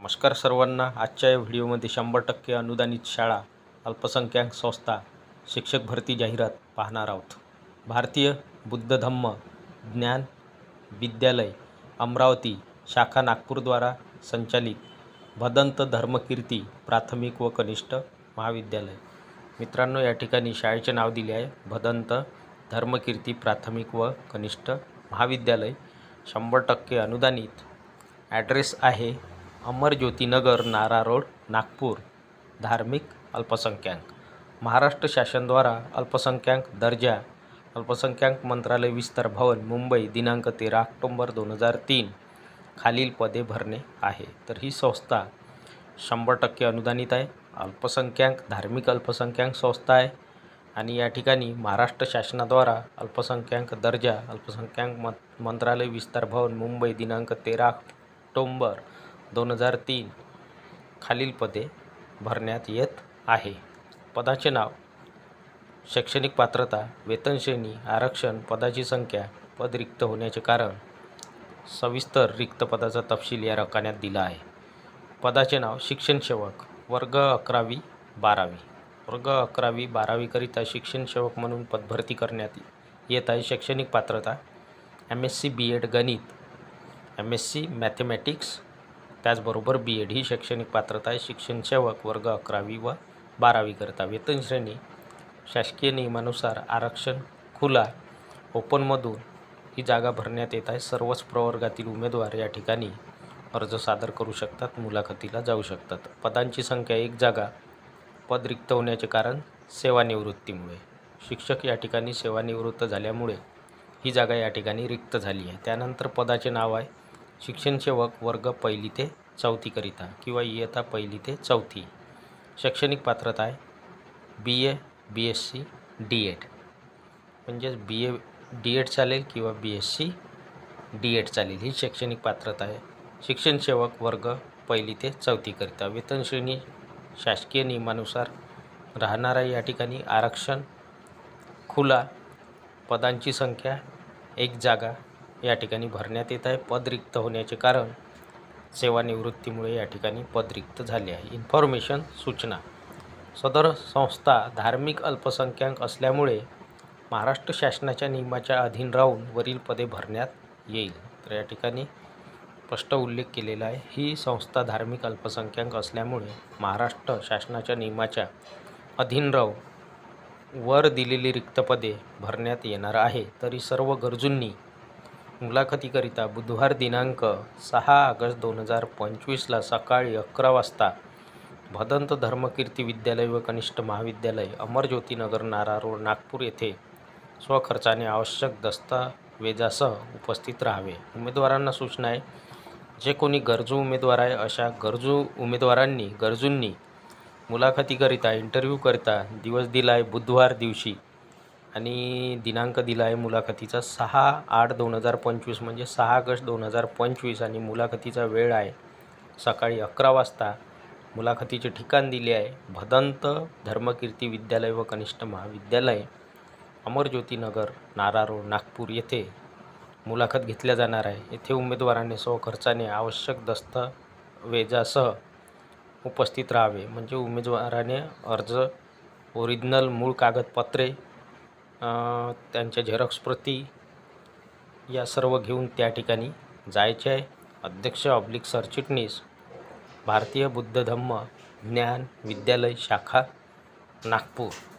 नमस्कार सर्वांना. आजच्या या व्हिडिओमध्ये 100% अनुदानित शाळा, अल्पसंख्याक संस्था, शिक्षक भरती जाहिरात पाहणार आहोत. भारतीय बुद्ध धम्म ज्ञान विद्यालय अमरावती शाखा नागपूरद्वारा संचालित भदंत धर्मकीर्ती प्राथमिक व कनिष्ठ महाविद्यालय. मित्रांनो, या ठिकाणी शाळेचे नाव दिले आहे भदंत धर्मकीर्ती प्राथमिक व कनिष्ठ महाविद्यालय, 100% अनुदानित. ॲड्रेस आहे अमरज्योतिनगर, नारा रोड, नागपूर. धार्मिक अल्पसंख्याक. महाराष्ट्र शासनद्वारा अल्पसंख्याक दर्जा अल्पसंख्याक मंत्रालय विस्तार भवन, मुंबई. दिनांक 13 ऑक्टोबर 2003. खालील पदे भरणे आहे. तर ही संस्था 100% अनुदानित आहे. अल्पसंख्याक धार्मिक अल्पसंख्याक संस्था आहे आणि या ठिकाणी महाराष्ट्र शासनाद्वारा अल्पसंख्याक दर्जा अल्पसंख्याक मंत्रालय विस्तार भवन, मुंबई. दिनांक 13 ऑक्टोबर 2003. खालील पदे भरण्यात येत आहे. पदाचे नाव, शैक्षणिक पात्रता, वेतन श्रेणी, आरक्षण, पदाची संख्या, पद रिक्त होण्याचे कारण, सविस्तर रिक्त पदाचा तपशील या रकान्यात दिला आहे. पदाचे नाव, शिक्षण सेवक, वर्ग 11वी 12वी. वर्ग 11वी 12वी करिता शिक्षण सेवक म्हणून पदभरती करण्यात येत आहे. शैक्षणिक पात्रता MSc B.Ed गणित, MSc मॅथमॅटिक्स, त्याचबरोबर B.Ed ही शैक्षणिक पात्रता आहे. शिक्षण सेवक वर्ग 11वी व 12वी करता. वेतन श्रेणी शासकीय नियमानुसार आरक्षण खुला ओपनमधून ही जागा भरण्यात येत आहे. सर्वच प्रवर्गातील उमेदवार या ठिकाणी अर्ज सादर करू शकतात, मुलाखतीला जाऊ शकतात. पदांची संख्या 1 जागा. पद रिक्त होण्याचे कारण सेवानिवृत्तीमुळे. शिक्षक या ठिकाणी सेवानिवृत्त झाल्यामुळे ही जागा या ठिकाणी रिक्त झाली आहे. त्यानंतर पदाचे नाव आहे शिक्षण सेवक वर्ग 1ली ते 4थी करिता किंवा इयत्ता 1ली ते 4थी. शैक्षणिक पात्रता आहे BA BSc D.Ed, म्हणजेच BA D.Ed चालेल किंवा BSc D.Ed चालेल, ही शैक्षणिक पात्रता आहे. शिक्षण सेवक वर्ग 1ली ते 4थी करिता. वेतन श्रेणी शासकीय नियमानुसार राहणारा या ठिकाणी आरक्षण खुला. पदांची संख्या 1 जागा या ठिकाणी भरण्यात येत आहे. पद रिक्त होण्याचे कारण सेवानिवृत्तीमुळे या ठिकाणी पद रिक्त झाले आहे. इन्फॉर्मेशन, सूचना. सदर संस्था धार्मिक अल्पसंख्याक असल्यामुळे महाराष्ट्र शासनाच्या नियमाच्या अधीन राहून वरील पदे भरण्यात येईल. तर या ठिकाणी स्पष्ट उल्लेख केलेला आहे. ही संस्था धार्मिक अल्पसंख्याक असल्यामुळे महाराष्ट्र शासनाच्या नियमाच्या अधीन राहून वर दिलेली रिक्त पदे भरण्यात येणार आहे. तरी सर्व गरजूंनी मुलाखतीकरिता बुधवार दिनांक 6 ऑगस्ट 2025 सकाळी 11 वाजता भदंत धर्मकीर्ती विद्यालय व कनिष्ठ महाविद्यालय, अमरज्योतिनगर, नारा रोड, नागपूर येथे स्वखर्चाने आवश्यक दस्तावेजासह उपस्थित राहावे. उमेदवारांना सूचना आहे, जे कोणी गरजू उमेदवार आहे अशा गरजूंनी मुलाखतीकरिता इंटरव्ह्यूकरिता दिवस दिला आहे बुधवार दिवशी आणि दिनांक दिला आहे मुलाखतीचा 6/8/2025 म्हणजे 6 ऑगस्ट 2025 आणि मुलाखतीचा वेळ आहे सकाळी 11 वाजता. मुलाखतीचे ठिकाण दिले आहे भदंत धर्मकीर्ती विद्यालय व कनिष्ठ महाविद्यालय, अमरज्योतिनगर, नारा रोड, नागपूर येथे मुलाखत घेतल्या जाणार आहे. येथे उमेदवारांनी स्वखर्चाने आवश्यक दस्तावेजासह उपस्थित राहावे. म्हणजे उमेदवाराने अर्ज, ओरिजिनल मूळ कागदपत्रे, त्यांच्या झेरॉक्स प्रती या सर्व घेऊन त्या ठिकाणी जायचे आहे. अध्यक्ष / सरचिटणीस भारतीय बुद्ध धम्म ज्ञान विद्यालय शाखा नागपूर.